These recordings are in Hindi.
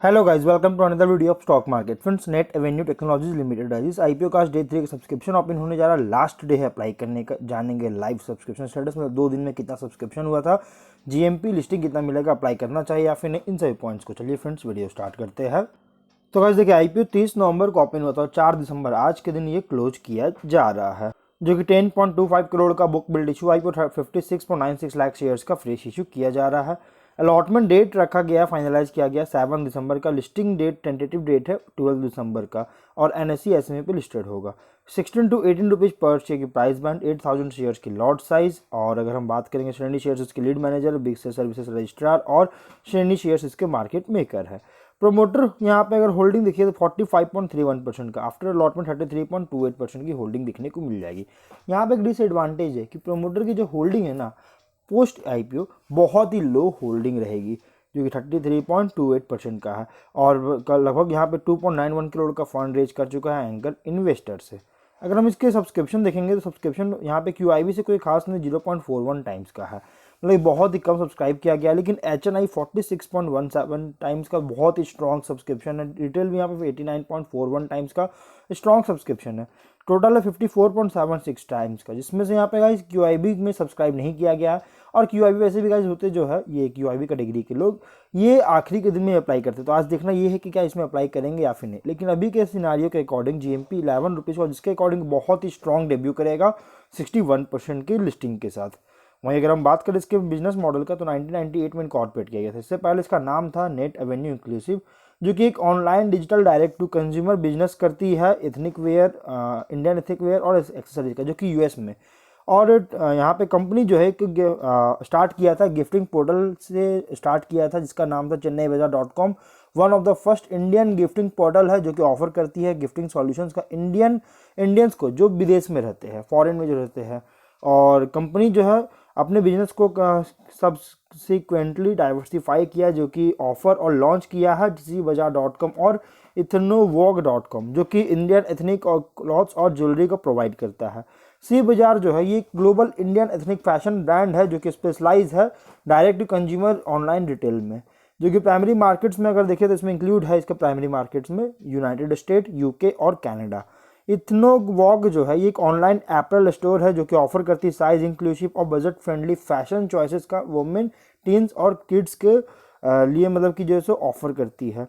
Hello guys, welcome to another video of stock market. Friends, Net Avenue Technologies Limited है, इस आईपीओ का आज डे 3 का सब्सक्रिप्शन ओपन होने जा रहा है। लास्ट डे है अप्लाई करने का, जानेंगे लाइव सब्सक्रिप्शन स्टेटस में 2 दिन में कितना सब्सक्रिप्शन हुआ था, जीएमपी लिस्टिंग कितना मिलेगा, अप्लाई करना चाहिए या फिर नहीं, इन सभी पॉइंट्स को चलिए फ्रेंड्स वीडियो स्टार्ट करते हैं। तो गाइस देखिए, आईपीओ 30 नवंबर को ओपन हुआ था और 4 दिसंबर आज के दिन ये क्लोज किया जा रहा है, जो कि 10.25 करोड़ का book build issue IPO 56.96 lakh shares का फ्रेश इशू किया जा रहा है। अलॉटमेंट डेट रखा गया, फाइनलाइज किया गया 7 दिसंबर का। लिस्टिंग डेट टेंटेटिव डेट है 12 दिसंबर का और एनएसई एसएमए पे लिस्टेड होगा। 16 to 18 रुपीज़ पर शेयर की प्राइस बैंड, 8000 शेयर्स की लॉट साइज। और अगर हम बात करेंगे श्रेणी शेयर्स, इसके लीड मैनेजर, बिग से सर्विसेज रजिस्ट्रार और श्रेणी शेयर्स इसके मार्केट मेकर है। प्रोमोटर यहाँ पे अगर होल्डिंग देखिए तो 45.31% का, आफ्टर अलॉटमेंट 33.28% की होल्डिंग दिखने को मिल जाएगी। यहाँ पे एक डिसएडवांटेज है कि प्रोमोटर की जो होल्डिंग है ना, पोस्ट आईपीओ बहुत ही लो होल्डिंग रहेगी, जो कि 33.28% का है। और लगभग यहाँ पे 2.91 करोड़ का फंड रेज कर चुका है एंकर इन्वेस्टर से। अगर हम इसके सब्सक्रिप्शन देखेंगे तो सब्सक्रिप्शन यहाँ पे क्यूआईबी से कोई खास नहीं, 0.41 टाइम्स का है, मतलब बहुत ही कम सब्सक्राइब किया गया। लेकिन एचएनआई 46.17 टाइम्स का बहुत ही स्ट्रॉन्ग सब्सक्रिप्शन है। रिटेल भी यहाँ पे 89.41 टाइम्स का स्ट्रॉन्ग सब्सक्रिप्शन है। टोटल है 54.76 टाइम्स का, जिसमें से यहाँ पे गाइस क्यूआईबी में सब्सक्राइब नहीं किया गया है। और क्यूआईबी वैसे भी गाइस होते जो है, ये क्यूआईबी कैटेगरी के लोग ये आखिरी के दिन में अप्लाई करते, तो आज देखना ये है कि क्या इसमें अप्लाई करेंगे या फिर नहीं। लेकिन अभी के सिनारियो के अकॉर्डिंग जीएमपी 11 रुपीज़ और जिसके अकॉर्डिंग बहुत ही स्ट्रॉन्ग डेब्यू करेगा 61% की लिस्टिंग के साथ। वहीं अगर हम बात करें इसके बिजनेस मॉडल का, तो 1998 में इनकॉर्पोरेट किया गया था। इससे पहले इसका नाम था नेट एवेन्यू इंक्लूसिव, जो कि एक online digital direct to consumer business करती है ethnic wear, Indian ethnic wear और एक्सेसरीज का, जो कि यूएस में। और यहाँ पे कंपनी जो है स्टार्ट किया था गिफ्टिंग पोर्टल से स्टार्ट किया था, जिसका नाम था chennaibazaar.com। One of the first Indian gifting portal है जो कि ऑफर करती है गिफ्टिंग सॉल्यूशंस का इंडियंस को, जो विदेश में रहते हैं, फॉरेन में जो रहते हैं। और कंपनी जो है अपने बिजनेस को सब्सिक्वेंटली डाइवर्सिफाई किया, जो कि ऑफर और लॉन्च किया है CBazaar.com और ethnovogue.com, जो कि इंडियन एथनिक और क्लॉथ्स और ज्वेलरी को प्रोवाइड करता है। सी बाजार जो है ये global Indian ethnic fashion brand है, जो कि स्पेशलाइज है direct to consumer online retail में, जो कि प्राइमरी मार्केट्स में अगर देखें तो इसमें इंक्लूड है इसके प्राइमरी मार्केट्स में यूनाइटेड स्टेट, यूके और कनाडा। इथनोवॉग जो है ये एक ऑनलाइन एपरल स्टोर है, जो कि ऑफर करती है साइज इंक्लूसिव और बजट फ्रेंडली फैशन चॉइसेस का वुमेन, टीन्स और किड्स के लिए, मतलब कि जो है ऑफर करती है,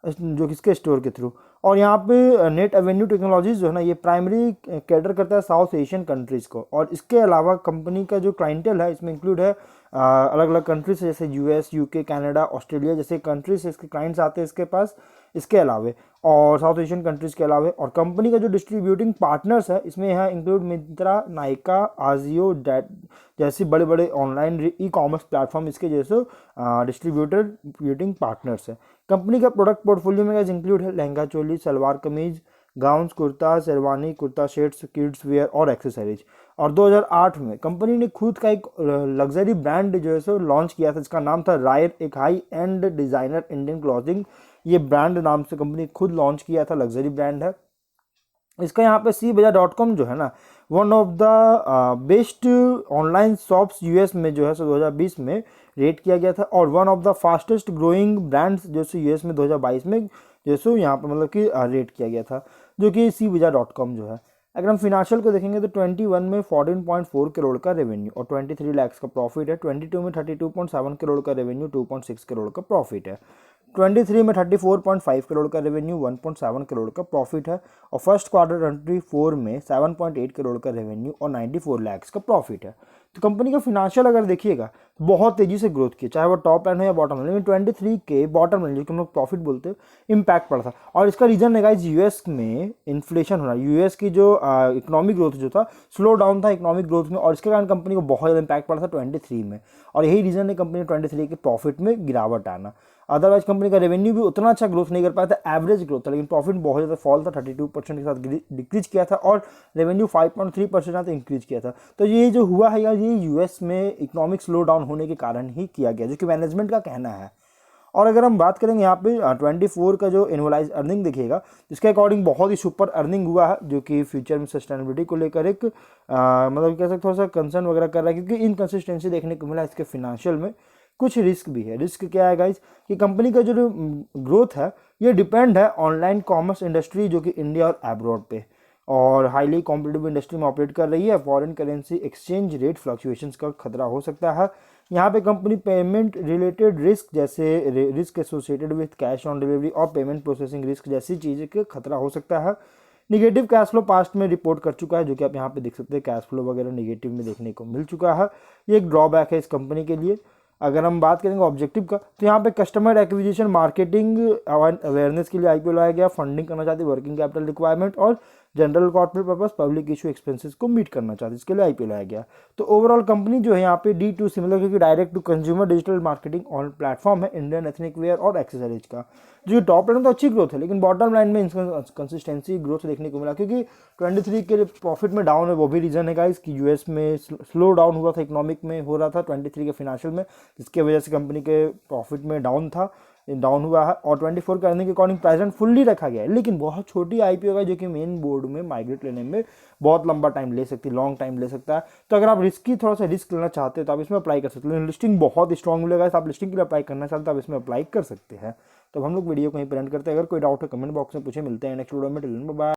जो कि इसके स्टोर के थ्रू। और यहाँ पे नेट एवेन्यू टेक्नोलॉजीज जो है ना, ये प्राइमरी कैटर करता है साउथ एशियन कंट्रीज़ को। और इसके अलावा कंपनी का जो क्लाइंटेल है इसमें इंक्लूड है अलग अलग कंट्रीज जैसे यूएस, यूके, कनाडा, ऑस्ट्रेलिया जैसे कंट्रीज से इसके क्लाइंट्स आते हैं इसके पास, इसके अलावे और साउथ एशियन कंट्रीज़ के अलावे। और कंपनी का जो डिस्ट्रीब्यूटिंग पार्टनर्स है इसमें यहाँ इंक्लूड मिंत्रा, नाइका, आजियो जैसे बड़े बड़े ऑनलाइन ई कॉमर्स प्लेटफॉर्म इसके जैसे डिस्ट्रीब्यूटिंग पार्टनर्स है। कंपनी का प्रोडक्ट पोर्टफोलियो में इंक्लूड है lehenga choli, salwar kameez, gowns, kurta, sherwani, kurta sets, kids where और एक्सेसरीज। और 2008 में कंपनी ने खुद का एक लग्जरी ब्रांड जो है सो लॉन्च किया था, जिसका नाम था रायर, एक high and designer Indian clothing, ये ब्रांड नाम से कंपनी खुद लॉन्च किया था, लग्जरी ब्रांड है इसका। यहाँ पे CBazaar.com जो है ना, one of the best online shops US में जो है सो 2020 में रेट किया गया था, और one of the fastest growing brands जो सो यूएस में 2022 में जो सो यहाँ पे मतलब कि रेट किया गया था, जो कि CBazaar.com जो है। अगर हम फिनेंशियल को देखेंगे तो 21 में 14.4 करोड़ का रेवेन्यू और 23 लाख का प्रॉफिट है। 22 में 32.7 करोड़ का रेवेन्यू, 2.6 करोड़ का प्रॉफिट है। 23 में 34.5 करोड़ का रेवेन्यू, 1.7 करोड़ का प्रॉफिट है। और फर्स्ट क्वार्टर 24 में 7.8 करोड़ का रेवेन्यू और 94 लाख का प्रॉफिट है। तो कंपनी का फिनेंशियल अगर देखिएगा तो बहुत तेजी से ग्रोथ की, चाहे वो टॉप लाइन हो या बॉटम लाइन। 23 के बॉटम लाइन, जो कि हम लोग प्रॉफिट बोलते हैं, इम्पैक्ट पड़ा था। और इसका रीजन है गाइस यूएस में इन्फ्लेशन होना, यूएस की जो इकोनॉमिक ग्रोथ जो था, स्लो डाउन था इकोनॉमिक ग्रोथ में, और इसके कारण कंपनी को बहुत ज़्यादा इम्पैक्ट पड़ा था 23 में। और यही रीजन है कंपनी 23 के प्रॉफिट में गिरावट आना। अदरवाइज कंपनी का रेवेन्यू भी उतना अच्छा ग्रोथ नहीं कर पाया था, एवरेज ग्रोथ था, लेकिन प्रॉफिट बहुत ज़्यादा फॉल था, 32% के साथ डिक्रीज किया था, और रेवेन्यू 5.3% था इंक्रीज किया था। तो ये जो हुआ है यार, ये यूएस में इकोनॉमिक स्लो डाउन होने के कारण ही किया गया, जो कि मैनेजमेंट का कहना है। और अगर हम बात करेंगे यहाँ पे 24 का जो एनुअलाइज अर्निंग दिखेगा, इसके अकॉर्डिंग बहुत ही सुपर अर्निंग हुआ है, जो कि फ्यूचर में सस्टेनेबिलिटी को लेकर एक मतलब कह सकते थोड़ा सा कंसर्न वगैरह कर रहा है, क्योंकि इनकंसिस्टेंसी देखने को मिला इसके फिनेंशियल में, कुछ रिस्क भी है। रिस्क क्या है गाइज कि कंपनी का जो ग्रोथ है ये डिपेंड है ऑनलाइन कॉमर्स इंडस्ट्री जो कि इंडिया और एब्रॉड पे, और हाईली कॉम्पिटिटिव इंडस्ट्री में ऑपरेट कर रही है। Foreign currency exchange rate fluctuations का खतरा हो सकता है। यहाँ पे कंपनी पेमेंट रिलेटेड रिस्क जैसे risk associated with cash on delivery और पेमेंट प्रोसेसिंग रिस्क जैसी चीज़ें का खतरा हो सकता है। निगेटिव कैश फ्लो पास्ट में रिपोर्ट कर चुका है, जो कि आप यहाँ पे देख सकते हैं कैश फ्लो वगैरह निगेटिव में देखने को मिल चुका है। ये एक ड्रॉबैक है इस कंपनी के लिए। अगर हम बात करेंगे ऑब्जेक्टिव का, तो यहाँ पे कस्टमर एक्विजिशन, मार्केटिंग अवेयरनेस के लिए आईपीओ लाया गया, फंडिंग करना चाहती है, वर्किंग कैपिटल रिक्वायरमेंट और general corporate purpose public issue expenses को मीट करना चाहती है, इसके लिए आईपीओ लाया गया। तो ओवरऑल कंपनी जो है यहाँ पे D2C सिमिलर क्योंकि direct to consumer digital marketing on platform है इंडियन एथनिक वेयर और एक्सेसरीज का। जो टॉप लाइन तो अच्छी ग्रोथ है, लेकिन बॉटम लाइन में कंसिस्टेंसी ग्रोथ देखने को मिला, क्योंकि 23 के प्रॉफिट में डाउन है। वो भी रीजन है गाइस कि यूएस में स्लो डाउन हुआ था, इकोनॉमिक में हो रहा था 23 के फिनेंशियल में, जिसके वजह से कंपनी के प्रॉफिट में डाउन हुआ है। और 24 के अर्निंग के अकॉर्डिंग प्रेजेंट फुल्ली रखा गया है, लेकिन बहुत छोटी आईपीओ है जो कि मेन बोर्ड में माइग्रेट लेने में बहुत लंबा टाइम ले सकती है, लॉन्ग टाइम ले सकता है। तो अगर आप थोड़ा सा रिस्क लेना चाहते हैं तो आप इसमें अप्लाई कर सकते हैं। लिस्टिंग बहुत स्ट्रॉन्ग मिलेगा, आप लिस्टिंग के लिए अप्लाई करना चाहते हैं तो आप इसमें अप्लाई कर सकते हैं। तो हम लोग वीडियो को यहीं पर एंड करते हैं। अगर कोई डाउट है कमेंट बॉक्स में पूछे। मिलते हैं नेक्स्ट वीडियो में। बाय।